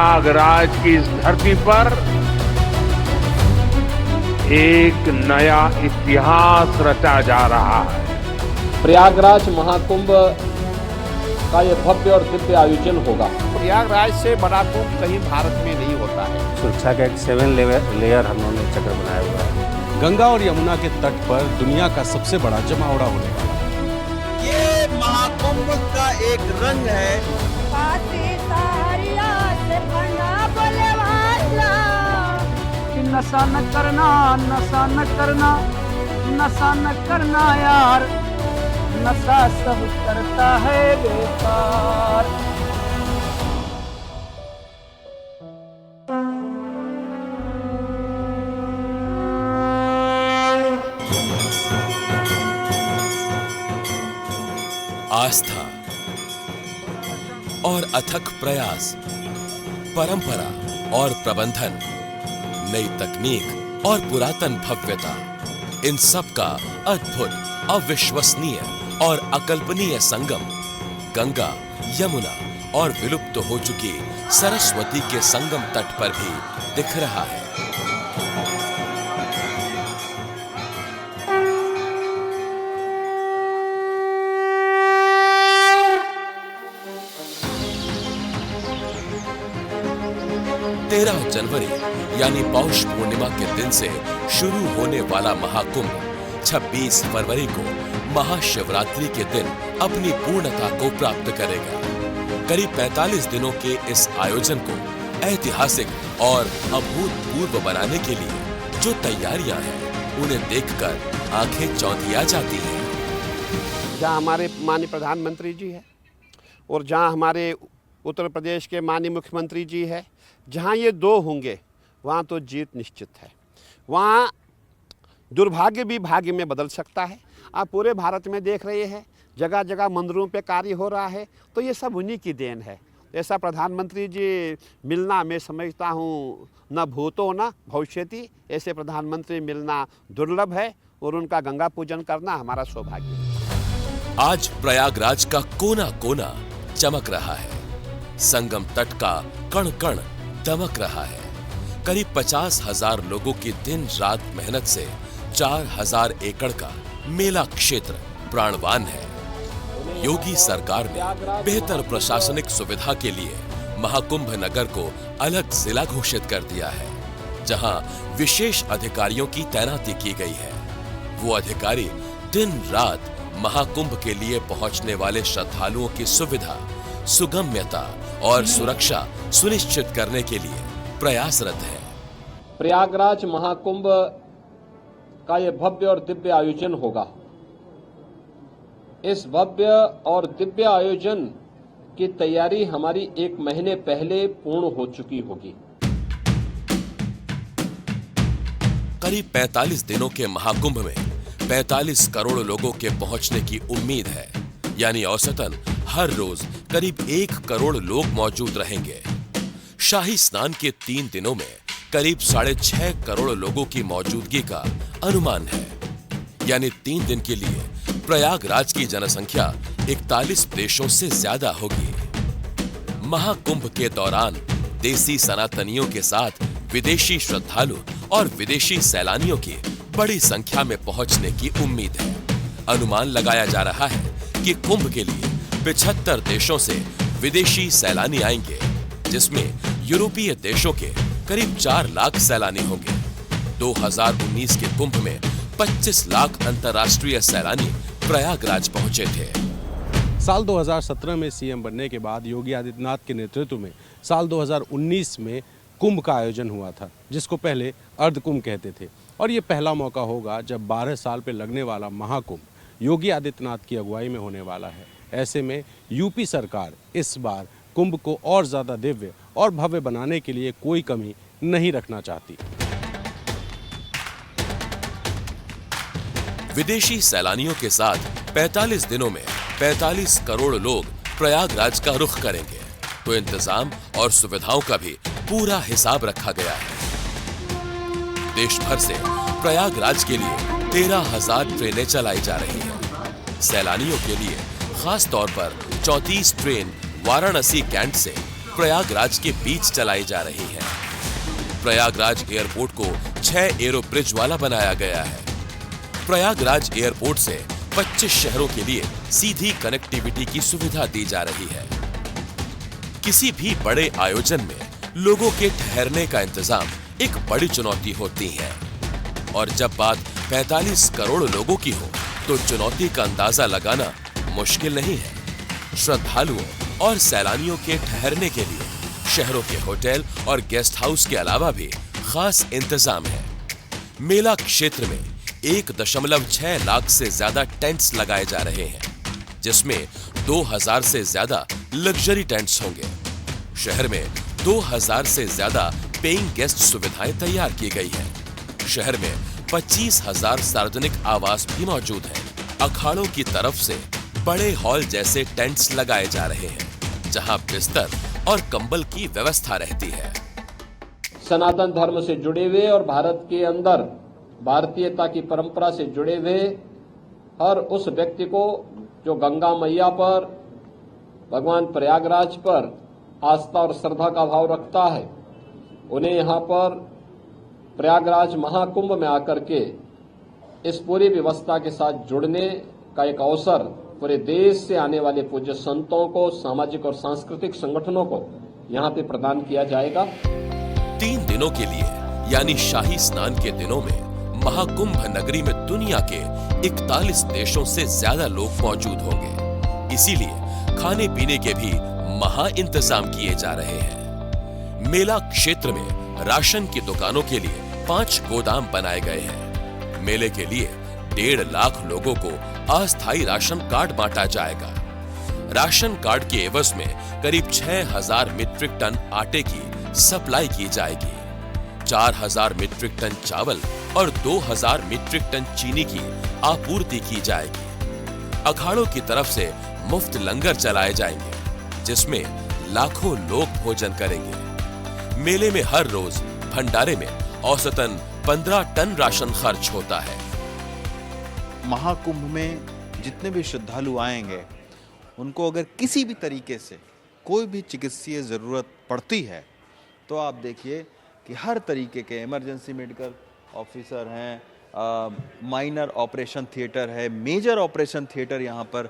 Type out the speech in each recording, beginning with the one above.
प्रयागराज की इस धरती पर एक नया इतिहास रचा जा रहा है। प्रयागराज महाकुंभ का ये भव्य और दिव्य आयोजन होगा। प्रयागराज से बड़ा कुंभ कहीं भारत में नहीं होता है। सुरक्षा का एक 7 लेयर हम लोगों ने चक्र बनाया हुआ है। गंगा और यमुना के तट पर दुनिया का सबसे बड़ा जमावड़ा होने वाला है। ये महाकुंभ का एक रंग है। नशा न करना, नशा न करना, नशा न करना यार, नशा सब करता है बेकार। आस्था और अथक प्रयास, परंपरा और प्रबंधन, नई तकनीक और पुरातन भव्यता, इन सब का अद्भुत, अविश्वसनीय और अकल्पनीय संगम गंगा, यमुना और विलुप्त हो चुकी सरस्वती के संगम तट पर भी दिख रहा है। जनवरी यानी पौष पूर्णिमा के दिन से शुरू होने वाला महाकुंभ 26 फरवरी को महाशिवरात्रि के दिन अपनी पूर्णता को प्राप्त करेगा। करीब 45 दिनों के इस आयोजन को ऐतिहासिक और अभूतपूर्व बनाने के लिए जो तैयारियां हैं, उन्हें देखकर आंखें चौंधिया जाती हैं। जहाँ हमारे माननीय प्रधानमंत्री जी है और जहाँ हमारे उत्तर प्रदेश के माननीय मुख्यमंत्री जी है, जहाँ ये दो होंगे वहाँ तो जीत निश्चित है। वहाँ दुर्भाग्य भी भाग्य में बदल सकता है। आप पूरे भारत में देख रहे हैं, जगह जगह मंदिरों पे कार्य हो रहा है, तो ये सब उन्हीं की देन है। ऐसा प्रधानमंत्री जी मिलना, मैं समझता हूँ, न भूतो न भविष्यति, ऐसे प्रधानमंत्री मिलना दुर्लभ है और उनका गंगा पूजन करना हमारा सौभाग्य है। आज प्रयागराज का कोना कोना चमक रहा है। संगम तट का कण कण दमक रहा है। करीब 50,000 लोगों की दिन रात मेहनत से 4,000 एकड़ का मेला क्षेत्र प्राणवान है। योगी सरकार ने बेहतर प्रशासनिक सुविधा के लिए महाकुंभ नगर को अलग जिला घोषित कर दिया है, जहां विशेष अधिकारियों की तैनाती की गई है। वो अधिकारी दिन रात महाकुंभ के लिए पहुंचने वाले श्रद्धालुओं की सुविधा, सुगम्यता और सुरक्षा सुनिश्चित करने के लिए प्रयासरत है। प्रयागराज महाकुंभ का ये भव्य और दिव्य आयोजन होगा। इस भव्य और दिव्य आयोजन की तैयारी हमारी 1 महीने पहले पूर्ण हो चुकी होगी। करीब 45 दिनों के महाकुंभ में 45 करोड़ लोगों के पहुंचने की उम्मीद है, यानी औसतन हर रोज करीब 1 करोड़ लोग मौजूद रहेंगे। शाही स्नान के 3 दिनों में करीब 6.5 करोड़ लोगों की मौजूदगी का अनुमान है, यानी 3 दिन के लिए प्रयागराज की जनसंख्या 41 देशों से ज्यादा होगी। महाकुंभ के दौरान देसी सनातनियों के साथ विदेशी श्रद्धालु और विदेशी सैलानियों की बड़ी संख्या में पहुंचने की उम्मीद है। अनुमान लगाया जा रहा है कि कुंभ के लिए 75 देशों से विदेशी सैलानी आएंगे, जिसमें यूरोपीय देशों के करीब 4 लाख सैलानी होंगे। 2019 के कुंभ में 25 लाख अंतर्राष्ट्रीय सैलानी प्रयागराज पहुंचे थे। साल 2017 में सीएम बनने के बाद योगी आदित्यनाथ के नेतृत्व में साल 2019 में कुंभ का आयोजन हुआ था, जिसको पहले अर्ध कुंभ कहते थे। और ये पहला मौका होगा जब 12 साल पे लगने वाला महाकुंभ योगी आदित्यनाथ की अगुवाई में होने वाला है। ऐसे में यूपी सरकार इस बार कुंभ को और ज्यादा दिव्य और भव्य बनाने के लिए कोई कमी नहीं रखना चाहती। विदेशी सैलानियों के साथ 45 दिनों में 45 करोड़ लोग प्रयागराज का रुख करेंगे, तो इंतजाम और सुविधाओं का भी पूरा हिसाब रखा गया है। देश भर से प्रयागराज के लिए 13,000 ट्रेनें चलाई जा रही हैं। सैलानियों के लिए खास तौर पर 34 ट्रेन वाराणसी कैंट से प्रयागराज के बीच चलाई जा रही हैं। प्रयागराज एयरपोर्ट को 6 एरो ब्रिज वाला बनाया गया है। प्रयागराज एयरपोर्ट से 25 शहरों के लिए सीधी कनेक्टिविटी की सुविधा दी जा रही है। किसी भी बड़े आयोजन में लोगों के ठहरने का इंतजाम एक बड़ी चुनौती होती है, और जब बात 45 करोड़ लोगों की हो तो चुनौती का अंदाजा लगाना मुश्किल नहीं है। श्रद्धालुओं और सैलानियों के ठहरने के लिए शहरों के होटल और गेस्ट हाउस के अलावा भी खास इंतजाम है। मेला क्षेत्र में 1.6 लाख से ज्यादा टेंट्स लगाए जा रहे हैं, जिसमें 2000 से ज्यादा लग्जरी टेंट्स होंगे। शहर में 2000 से ज्यादा पेइंग गेस्ट सुविधाएं तैयार की गई है। शहर में 25,000 सार्वजनिक आवास भी मौजूद हैं। अखाड़ों की तरफ से बड़े हॉल जैसे टेंट्स लगाए जा रहे हैं, जहां बिस्तर और कंबल की व्यवस्था रहती है। सनातन धर्म से जुड़े हुए और भारत के अंदर भारतीयता की परंपरा से जुड़े हुए हर उस व्यक्ति को जो गंगा मैया पर, भगवान प्रयागराज पर आस्था और श्रद्धा का भाव रखता है, उन्हें यहाँ पर प्रयागराज महाकुंभ में आकर के इस पूरी व्यवस्था के साथ जुड़ने का एक अवसर पूरे देश से आने वाले पूज्य संतों को, सामाजिक और सांस्कृतिक संगठनों को यहाँ पे प्रदान किया जाएगा। 3 दिनों के लिए यानी शाही स्नान के दिनों में महाकुंभ नगरी में दुनिया के 41 देशों से ज्यादा लोग मौजूद होंगे। इसीलिए खाने पीने के भी महा इंतजाम किए जा रहे हैं। मेला क्षेत्र में राशन की दुकानों के लिए 5 गोदाम बनाए गए हैं। मेले के लिए 1.5 लाख लोगों को अस्थायी राशन कार्ड बांटा जाएगा। राशन कार्ड के एवज में करीब 6000 मीट्रिक टन आटे की सप्लाई की जाएगी। 4000 मीट्रिक टन चावल और 2000 मीट्रिक टन चीनी की आपूर्ति की जाएगी। अखाड़ों की तरफ से मुफ्त लंगर चलाए जाएंगे, जिसमें लाखों लोग भोजन करेंगे। मेले में हर रोज भंडारे में औसतन 15 टन राशन खर्च होता है। महाकुंभ में जितने भी श्रद्धालु आएंगे, उनको अगर किसी भी तरीके से कोई भी चिकित्सीय ज़रूरत पड़ती है तो आप देखिए कि हर तरीके के इमरजेंसी मेडिकल ऑफिसर हैं, माइनर ऑपरेशन थिएटर है, मेजर ऑपरेशन थिएटर यहाँ पर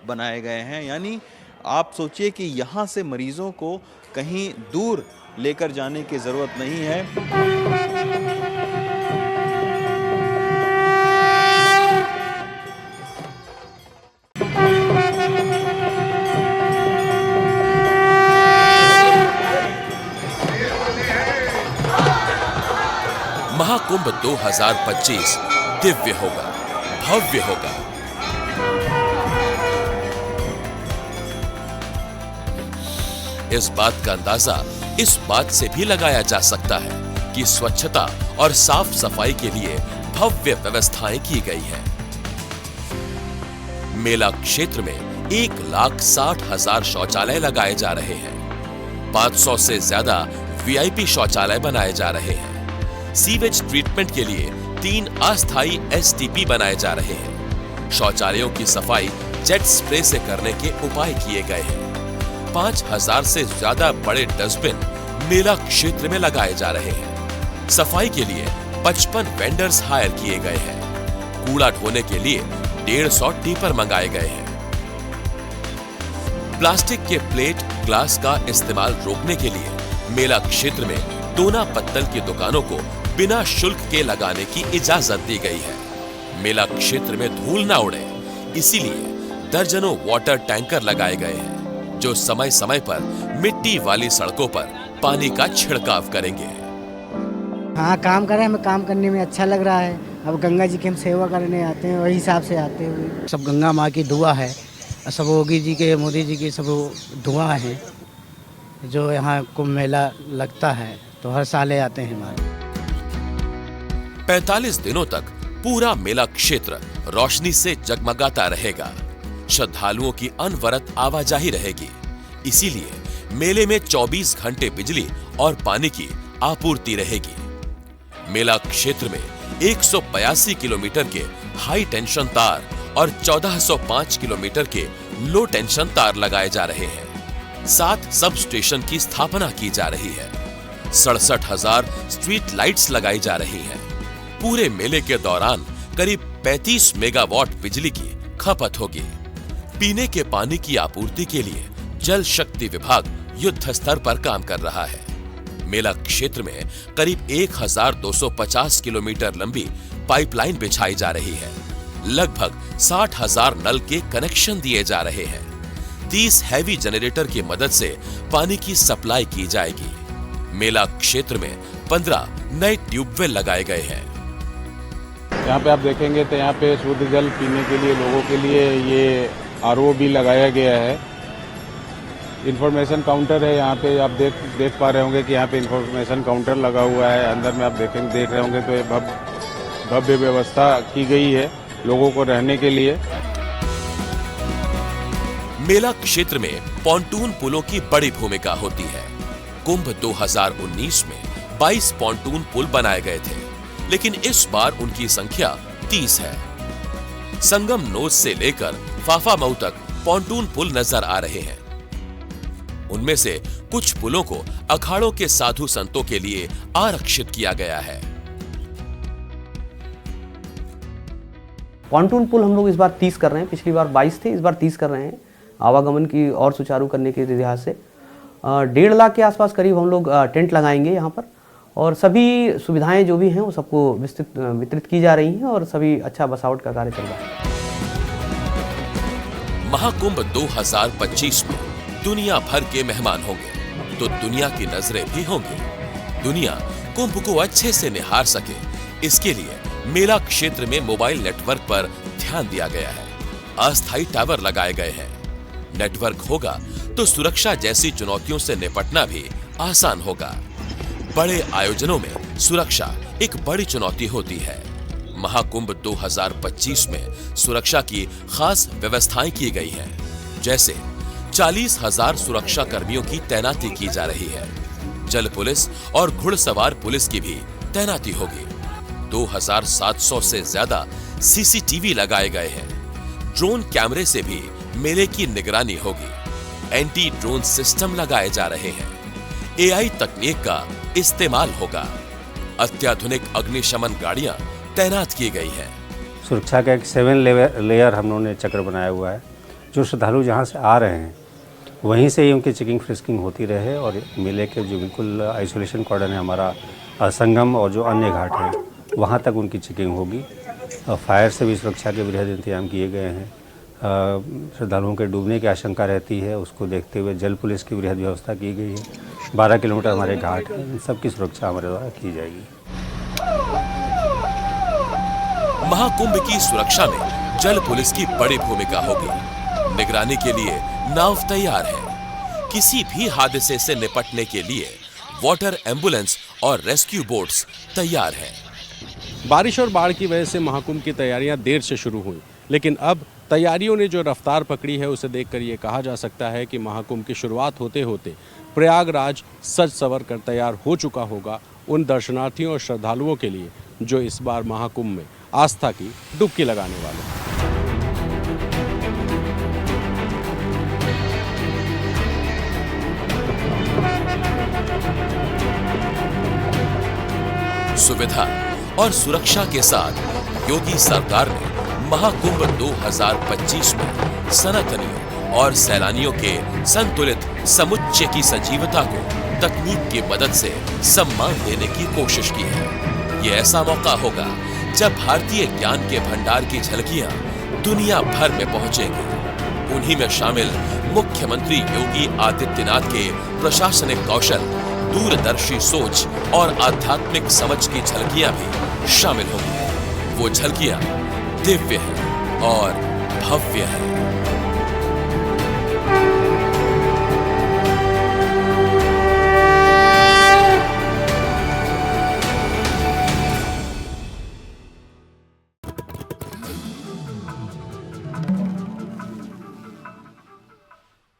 बनाए गए हैं। यानी आप सोचिए कि यहाँ से मरीजों को कहीं दूर लेकर जाने की ज़रूरत नहीं है। महाकुंभ 2025 दिव्य होगा, भव्य होगा। इस बात का अंदाजा इस बात से भी लगाया जा सकता है कि स्वच्छता और साफ सफाई के लिए भव्य व्यवस्थाएं की गई हैं। मेला क्षेत्र में 1,60,000 शौचालय लगाए जा रहे हैं। 500 से ज्यादा वीआईपी शौचालय बनाए जा रहे हैं। सीवेज ट्रीटमेंट के लिए 3 अस्थायी एसटीपी बनाए जा रहे हैं। शौचालयों की सफाई जेट स्प्रे से करने के उपाय किए गए हैं। 5000 से ज्यादा बड़े डस्टबिन मेला क्षेत्र में लगाए जा रहे हैं। सफाई के लिए 55 वेंडर्स हायर किए गए हैं। कूड़ा ढोने के लिए 150 टिपर मंगाए गए हैं। प्लास्टिक के प्लेट, ग्लास का इस्तेमाल रोकने के लिए मेला क्षेत्र में दोना पत्तल की दुकानों को बिना शुल्क के लगाने की इजाजत दी गई है। मेला क्षेत्र में धूल ना उड़े, इसीलिए दर्जनों वाटर टैंकर लगाए गए हैं, जो समय समय पर मिट्टी वाली सड़कों पर पानी का छिड़काव करेंगे। हाँ, काम कर रहे हैं, हमें काम करने में अच्छा लग रहा है। अब गंगा जी की हम सेवा करने आते हैं, वही हिसाब से आते हुए। सब गंगा माँ की दुआ है, सब योगी जी के, मोदी जी की सब दुआ है। जो यहाँ कुंभ मेला लगता है तो हर साल आते हैं हमारे। 45 दिनों तक पूरा मेला क्षेत्र रोशनी से जगमगाता रहेगा। श्रद्धालुओं की अनवरत आवाजाही रहेगी। इसीलिए मेले में 24 घंटे बिजली और पानी की आपूर्ति रहेगी। मेला क्षेत्र में 182 किलोमीटर के हाई टेंशन तार और 1405 किलोमीटर के लो टेंशन तार लगाए जा रहे हैं। 7 सब स्टेशन की स्थापना की जा रही है। 67,000 स्ट्रीट लाइट्स लगाई जा रही हैं। पूरे मेले के दौरान करीब 35 मेगावाट बिजली की खपत होगी। पीने के पानी की आपूर्ति के लिए जल शक्ति विभाग युद्ध स्तर पर काम कर रहा है। मेला क्षेत्र में करीब 1250 किलोमीटर लंबी पाइपलाइन बिछाई जा रही है। लगभग 60,000 नल के कनेक्शन दिए जा रहे हैं। 30 हैवी जनरेटर की मदद से पानी की सप्लाई की जाएगी। मेला क्षेत्र में 15 नए ट्यूबवेल लगाए गए हैं। यहाँ पे आप देखेंगे तो यहाँ पे शुद्ध जल पीने के लिए लोगों के लिए ये आरओ भी लगाया गया है। इंफॉर्मेशन काउंटर है, यहाँ पे आप देख पा रहे होंगे कि यहाँ पे इंफॉर्मेशन काउंटर लगा हुआ है। अंदर में आप देख रहे होंगे तो ये भव्य व्यवस्था की गई है लोगों को रहने के लिए। मेला क्षेत्र में पॉन्टून पुलों की बड़ी भूमिका होती है। कुंभ 2019 में 22 पॉन्टून पुल बनाए गए थे, लेकिन इस बार उनकी संख्या 30 है। संगम नोज से लेकर फाफामऊ तक पॉन्टून पुल नजर आ रहे हैं। उनमें से कुछ पुलों को अखाड़ों के साधु संतों के लिए आरक्षित किया गया है। पॉन्टून पुल हम लोग इस बार 30 कर रहे हैं। पिछली बार 22 थे, इस बार 30 कर रहे हैं। आवागमन की और सुचारू करने के लिहाज से 1.5 लाख के आसपास करीब हम लोग टेंट लगाएंगे यहाँ पर, और सभी सुविधाएं जो भी हैं वो सबको वितरित की जा रही हैं और सभी अच्छा बसावट का कार्य चल रहा है। महाकुंभ 2025 में दुनिया भर के मेहमान होंगे तो दुनिया की नजरें भी होंगी। दुनिया कुंभ को अच्छे से निहार सके, इसके लिए मेला क्षेत्र में मोबाइल नेटवर्क पर ध्यान दिया गया है। अस्थायी टावर लगाए गए हैं। नेटवर्क होगा तो सुरक्षा जैसी चुनौतियों से निपटना भी आसान होगा। बड़े आयोजनों में सुरक्षा एक बड़ी चुनौती होती है। महाकुंभ 2025 में सुरक्षा की खास व्यवस्थाएं की गई हैं। जैसे 40,000 सुरक्षा कर्मियों की तैनाती की जा रही है। जल पुलिस और घुड़सवार पुलिस की भी तैनाती होगी। 2,700 से ज्यादा सीसीटीवी लगाए गए हैं। ड्रोन कैमरे से भी मेले की निगरानी होगी। एंटी ड्रोन सिस्टम लगाए जा रहे हैं। एआई तकनीक का इस्तेमाल होगा। अत्याधुनिक अग्निशमन गाड़ियां तैनात की गई हैं। सुरक्षा का एक 7 लेयर हम लोगों ने चक्र बनाया हुआ है। जो श्रद्धालु जहाँ से आ रहे हैं वहीं से ही उनकी चेकिंग फ्रिस्किंग होती रहे, और मेले के जो बिल्कुल आइसोलेशन कॉर्डन है हमारा संगम और जो अन्य घाट हैं वहाँ तक उनकी चेकिंग होगी। फायर से भी सुरक्षा के वृहद इंतजाम किए गए हैं। श्रद्धालुओं के डूबने की आशंका रहती है, उसको देखते हुए जल पुलिस की वृहद व्यवस्था की गई है। 12 किलोमीटर हमारे घाट हैं, इन सबकी सुरक्षा हमारे द्वारा की जाएगी। महाकुंभ की सुरक्षा में जल पुलिस की बड़ी भूमिका होगी। निगरानी के लिए नाव तैयार है। किसी भी हादसे से निपटने के लिए वाटर एम्बुलेंस और रेस्क्यू बोट्स तैयार हैं। बारिश और बाढ़ की वजह से महाकुंभ की तैयारियां देर से शुरू हुई, लेकिन अब तैयारियों ने जो रफ्तार पकड़ी है उसे देखकर ये कहा जा सकता है कि महाकुंभ की शुरुआत होते होते प्रयागराज सज संवर कर तैयार हो चुका होगा उन दर्शनार्थियों और श्रद्धालुओं के लिए जो इस बार महाकुंभ में आस्था की डुबकी लगाने वाले हैं। सुविधा और सुरक्षा के साथ योगी सरकार ने महाकुंभ 2025 में सनातनियों और सैलानियों के संतुलित समुच्चय की सजीवता को तकनीक की मदद से सम्मान देने की कोशिश की है। ये ऐसा मौका होगा जब भारतीय ज्ञान के भंडार की झलकियां दुनिया भर में पहुंचेंगी। उन्हीं में शामिल मुख्यमंत्री योगी आदित्यनाथ के प्रशासनिक कौशल, दूरदर्शी सोच और आध्यात्मिक समझ की झलकियां भी शामिल होंगी। वो झलकियां दिव्य हैं और भव्य हैं।